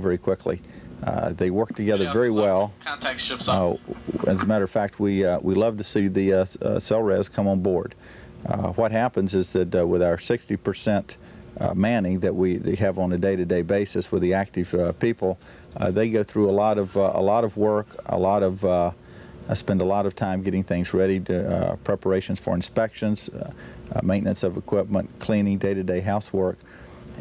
very quickly. They work together very well. Contact ships up. As a matter of fact, we love to see the CELRES come on board. What happens is that with our 60% manning that they have on a day-to-day basis with the active people, they go through a lot of work, spend a lot of time getting things ready, preparations for inspections, maintenance of equipment, cleaning, day-to-day housework.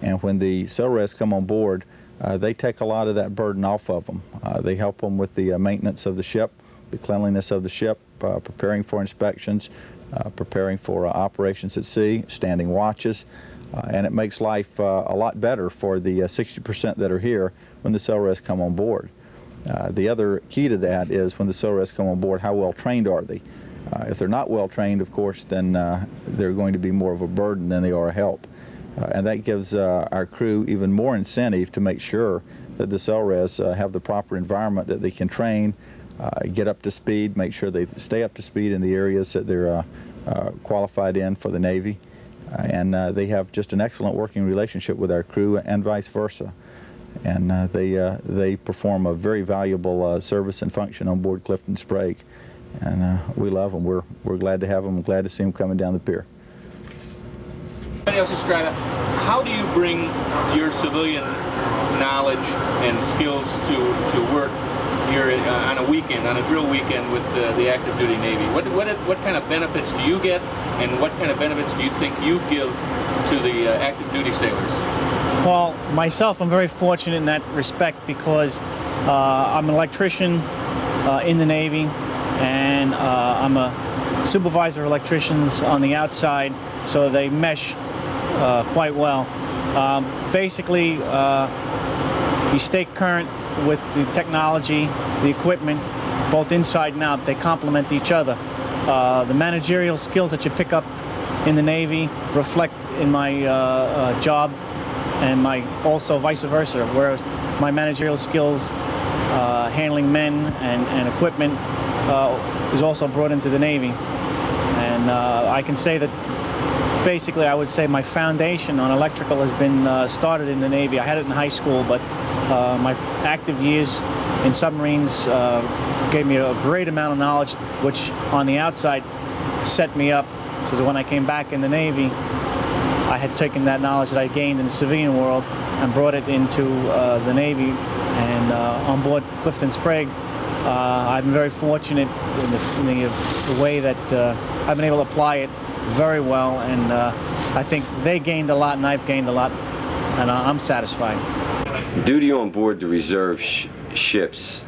And when the CELRES come on board, they take a lot of that burden off of them. They help them with the maintenance of the ship, the cleanliness of the ship, preparing for inspections, preparing for operations at sea, standing watches, and it makes life a lot better for the 60% that are here when the CELRES come on board. The other key to that is when the CELRES come on board, how well trained are they? If they're not well trained, of course, then they're going to be more of a burden than they are a help. And that gives our crew even more incentive to make sure that the CELRES have the proper environment that they can train, get up to speed, make sure they stay up to speed in the areas that they're qualified in for the Navy. And they have just an excellent working relationship with our crew and vice versa. And they perform a very valuable service and function on board Clifton Sprague. And we love them. We're glad to have them. Glad to see them coming down the pier. Somebody else describe it. How do you bring your civilian knowledge and skills to work here on a weekend, on a drill weekend with the active duty Navy? What kind of benefits do you get, and what kind of benefits do you think you give to the active duty sailors? Well, myself, I'm very fortunate in that respect because I'm an electrician in the Navy, and I'm a supervisor of electricians on the outside, so they mesh quite well. Basically, you stay current with the technology, the equipment, both inside and out. They complement each other. The managerial skills that you pick up in the Navy reflect in my job, and also vice versa, whereas my managerial skills handling men and equipment is also brought into the Navy. And I can say that basically I would say my foundation on electrical has been started in the Navy. I had it in high school, but my active years in submarines gave me a great amount of knowledge, which on the outside set me up so that when I came back in the Navy, I had taken that knowledge that I gained in the civilian world and brought it into the Navy. And on board Clifton Sprague, I've been very fortunate in the way that I've been able to apply it very well, and I think they gained a lot and I've gained a lot, and I'm satisfied. Duty on board the reserve ships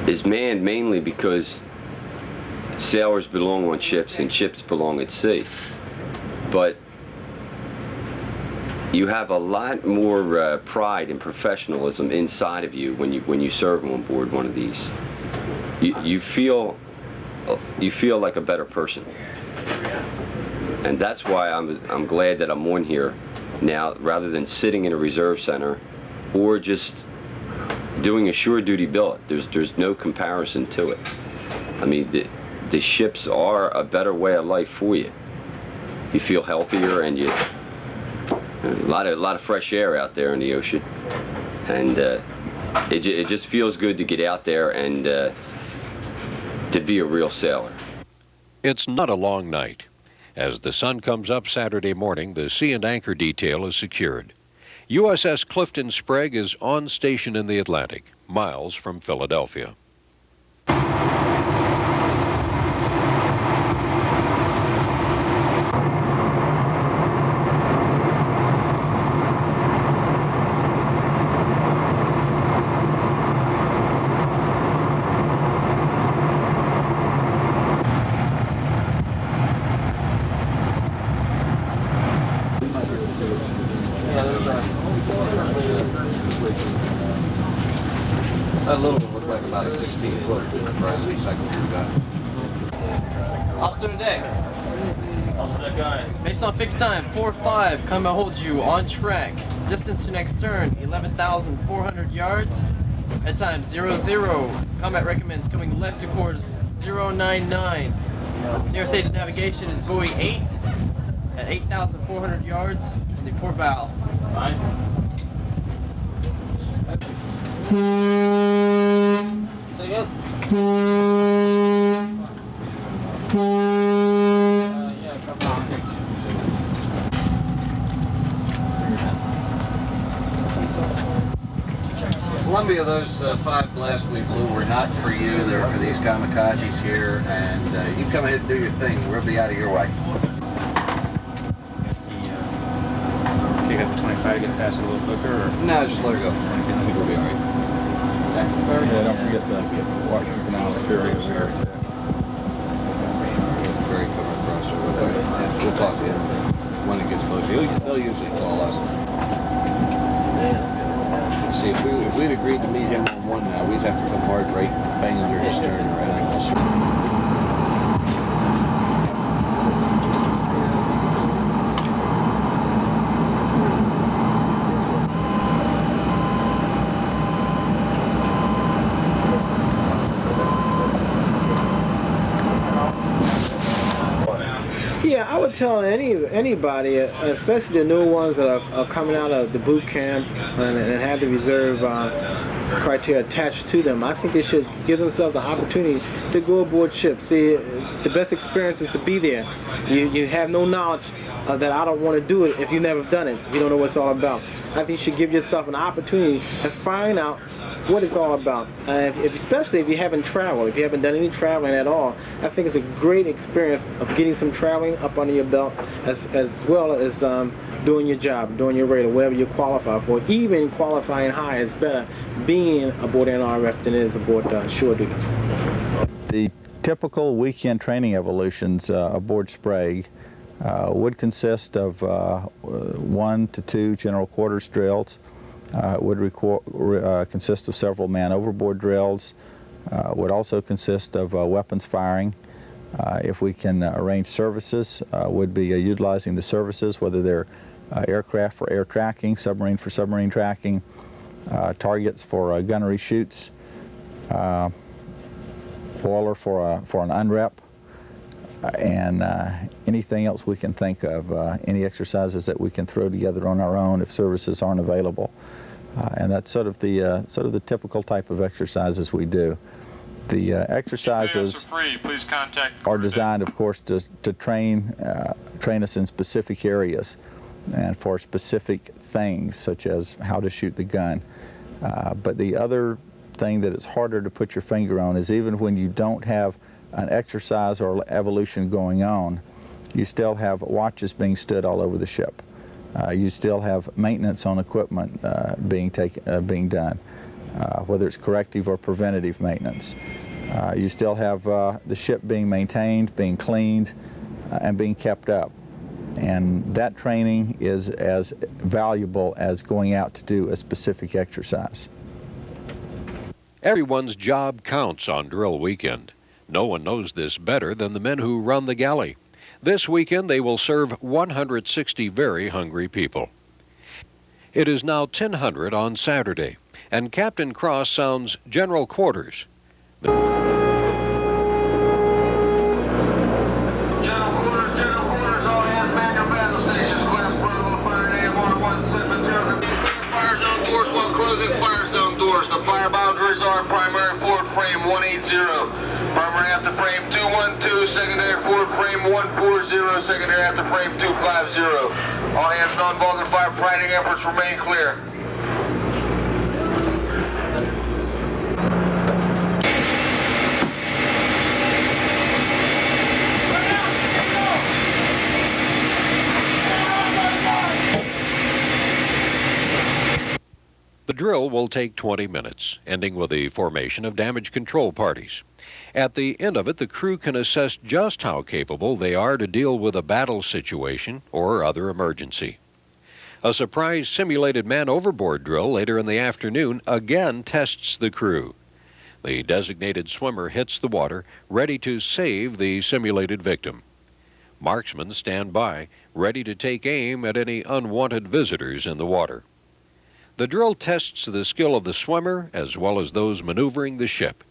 is manned mainly because sailors belong on ships and ships belong at sea. But you have a lot more pride and professionalism inside of you when you serve on board one of these. You feel like a better person, and that's why I'm glad that I'm on here now rather than sitting in a reserve center or just doing a shore duty billet. There's no comparison to it. I mean, the ships are a better way of life for you. You feel healthier, and a lot of fresh air out there in the ocean, and it just feels good to get out there and to be a real sailor. It's not a long night. As the sun comes up Saturday morning, the sea and anchor detail is secured. USS Clifton Sprague is on station in the Atlantic, miles from Philadelphia. That little one looked like about a 16-foot. Officer today. Officer that guy. Based on fixed time, 4-5, combat holds you on track. Distance to next turn, 11,400 yards. At time 00. Combat recommends coming left to course 099. Nearest state of navigation is buoy 8 at 8,400 yards in the port bow. Fine. again. Yeah, come on. Columbia, those 5 blasts we flew were not for you. They were for these kamikazes here, and you come ahead and do your thing. We'll be out of your way. Kick up the 25 to get past it a little quicker, or? No, just let her go. I think we'll be all right. Yeah, don't forget the water keeping out of the ferry over here. It's very coming across. We'll talk to you when it gets closer. They'll usually call us. See, if we'd agreed to meet him on 1 now, we'd have to come hard right bang under his stern around. Yeah, I would tell anybody, especially the new ones that are coming out of the boot camp and have the reserve criteria attached to them. I think they should give themselves the opportunity to go aboard ship. See, the best experience is to be there. You have no knowledge that I don't want to do it if you never done it. You don't know what it's all about. I think you should give yourself an opportunity to find out what it's all about. Especially if you haven't traveled, if you haven't done any traveling at all, I think it's a great experience of getting some traveling up under your belt, as well as doing your job, doing your rate, or whatever you qualify for. Even qualifying high is better being aboard NRF than it is aboard shore duty. The typical weekend training evolutions aboard Sprague would consist of 1 to 2 general quarters drills. Would consist of several man overboard drills, would also consist of weapons firing. If we can arrange services, would be utilizing the services, whether they're aircraft for air tracking, submarine for submarine tracking, targets for gunnery shoots, boiler for an unrep, and anything else we can think of, any exercises that we can throw together on our own if services aren't available. And that's sort of the typical type of exercises we do. The exercises are designed, of course, to train us in specific areas and for specific things, such as how to shoot the gun. But the other thing that is harder to put your finger on is even when you don't have an exercise or evolution going on, you still have watches being stood all over the ship. You still have maintenance on equipment being done, whether it's corrective or preventative maintenance. You still have the ship being maintained, being cleaned, and being kept up. And that training is as valuable as going out to do a specific exercise. Everyone's job counts on drill weekend. No one knows this better than the men who run the galley. This weekend they will serve 160 very hungry people. It is now 10:00 on Saturday, and Captain Cross sounds general quarters. The fire boundaries are primary forward frame 180, primary after frame 212, secondary forward frame 140, secondary after frame 250. All hands non-involved in fire fighting efforts remain clear. The drill will take 20 minutes, ending with the formation of damage control parties. At the end of it, the crew can assess just how capable they are to deal with a battle situation or other emergency. A surprise simulated man overboard drill later in the afternoon again tests the crew. The designated swimmer hits the water, ready to save the simulated victim. Marksmen stand by, ready to take aim at any unwanted visitors in the water. The drill tests the skill of the swimmer as well as those maneuvering the ship.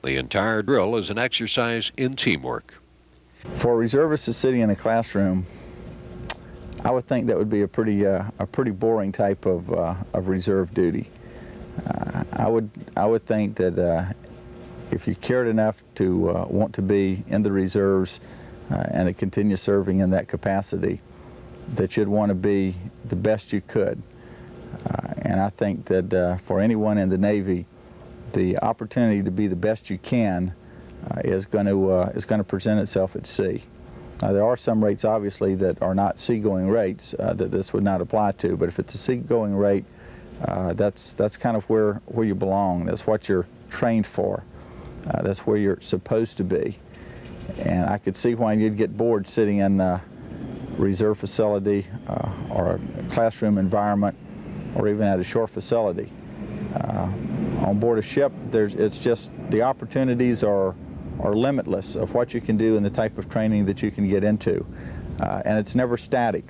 The entire drill is an exercise in teamwork. For reservists sitting in a classroom, I would think that would be a pretty boring type of reserve duty. I would think that if you cared enough to want to be in the reserves and to continue serving in that capacity, that you'd want to be the best you could. And I think that for anyone in the Navy, the opportunity to be the best you can is going to present itself at sea. There are some rates, obviously, that are not seagoing rates that this would not apply to. But if it's a seagoing rate, that's kind of where you belong. That's what you're trained for. That's where you're supposed to be. And I could see why you'd get bored sitting in a reserve facility or a classroom environment, or even at a shore facility. On board a ship, it's just the opportunities are limitless of what you can do and the type of training that you can get into. And it's never static.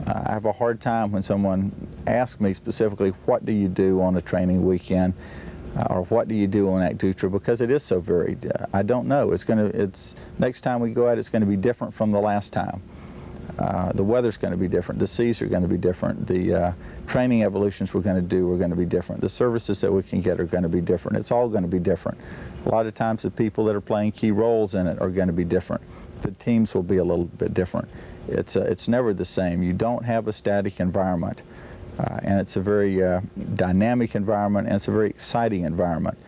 I have a hard time when someone asks me specifically, what do you do on a training weekend? Or what do you do on Actutra? Because it is so varied. I don't know. Next time we go out, it's going to be different from the last time. The weather's going to be different. The seas are going to be different. The training evolutions we're going to do are going to be different. The services that we can get are going to be different. It's all going to be different. A lot of times the people that are playing key roles in it are going to be different. The teams will be a little bit different. It's never the same. You don't have a static environment. And it's a very dynamic environment, and it's a very exciting environment.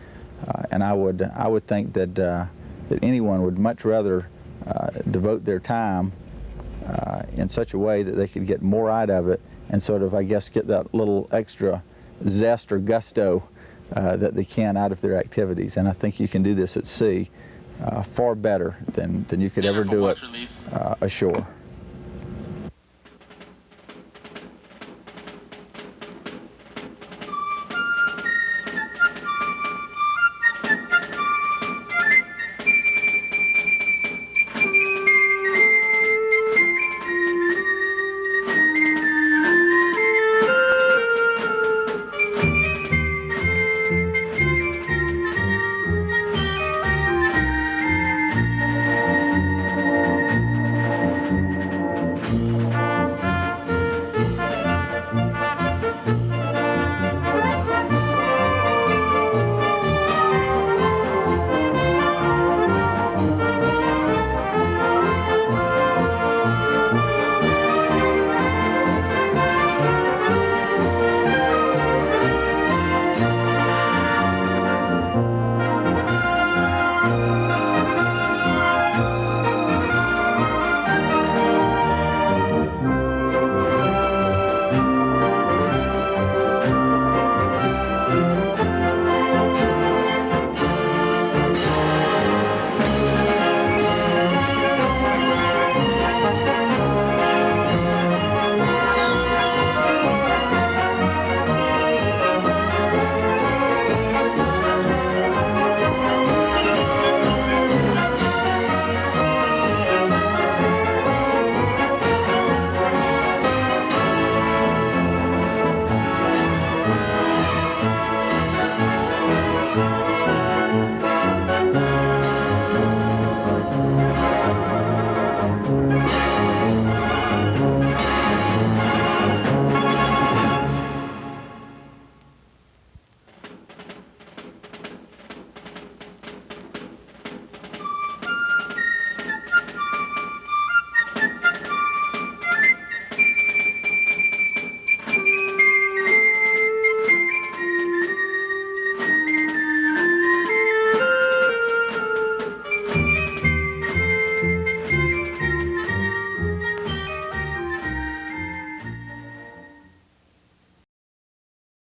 And I would think that anyone would much rather devote their time in such a way that they could get more out of it and sort of, I guess, get that little extra zest or gusto that they can out of their activities. And I think you can do this at sea far better than you could ever do it ashore.